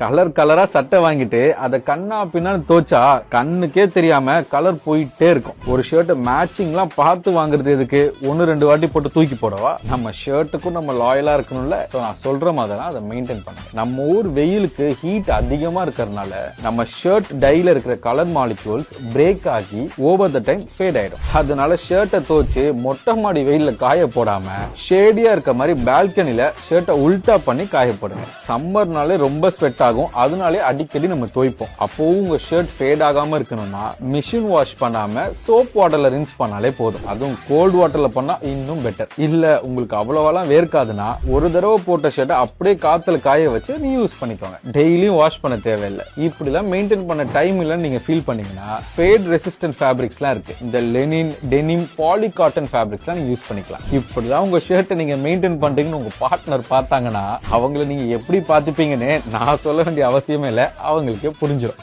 Colour கலரா சட்டை வாங்கிட்டு அதை கண்ணா பின்னான்னு தோச்சா கண்ணுக்கே தெரியாம கலர் போயிட்டே இருக்கும். ஒரு ஷர்ட் மேட்சிங்லாம் பார்த்து வாங்குறது எதுக்கு? 1-2 வாட்டி போட்டு தூக்கி போடவா? நம்ம ஷர்ட்டுக்கும் நம்ம லாயலா இருக்கணும்ல. நான் சொல்ற மாதிரி அதை மெயின்டைன் பண்ணுங்க. நம்ம ஊர் வெயிலுக்கு ஹீட் அதிகமா இருக்கிறதுனால நம்ம ஷர்ட் டைல இருக்கிற கலர் மாலிக்யூல்ஸ் பிரேக் ஆகி ஓவர் த டைம் ஃபேட் ஆயிடும். அதனால ஷர்ட்டை தோச்சு மொட்டை மாடி வெயில்ல காய போடாம ஷேடியா இருக்க மாதிரி பால்கனில ஷர்ட்டை உல்டா பண்ணி காய போடுங்க. சம்மர்னாலே ரொம்ப ஸ்வெட் ஆகும். அதனாலே அடிக்கடி நம்ம துவைப்போம். அப்போ உங்க ஷர்ட் ஃபேட் ஆகாம இருக்கணும்னா மிஷின் வாஷ் பண்ணாம சோப் வாட்டர்ல ரின்ஸ் பண்ணாலே போதும். அதுவும் கோல்ட் வாட்டர்ல பண்ணா இன்னும் பெட்டர். இல்ல உங்களுக்கு அவ்வளவெல்லாம் வேர்க்காதுன்னா ஒரு தடவை போட்ட ஷர்ட்டை அப்படியே காத்துல காய வச்சு நீ யூஸ் பண்ணிக்கோங்க. டெய்லியும் வாஷ் பண்ண தேவையில்லை. இப்படி எல்லாம் மெயின்டைன் பண்ண டைம் இல்லன்னு நீங்க ஃபீல் பண்ணீங்கன்னா ஃபேட் ரெசிஸ்டன்ட் ஃபேப்ரிக்ஸ் எல்லாம் இருக்கு. இந்த linen, denim, poly cotton fabrics எல்லாம் நீங்க யூஸ் பண்ணிக்கலாம். இப்படிதான் உங்க ஷர்ட்டை நீங்க மெயின்டைன் பண்றீங்கன்னு உங்க பார்ட்னர் பார்த்தாங்கன்னா அவங்களை நீங்க எப்படி பாத்துப்பீங்கன்னு நான் சொல்ல வேண்டிய அவசியமே இல்லை. அவங்களுக்கே புரிஞ்சிடும்.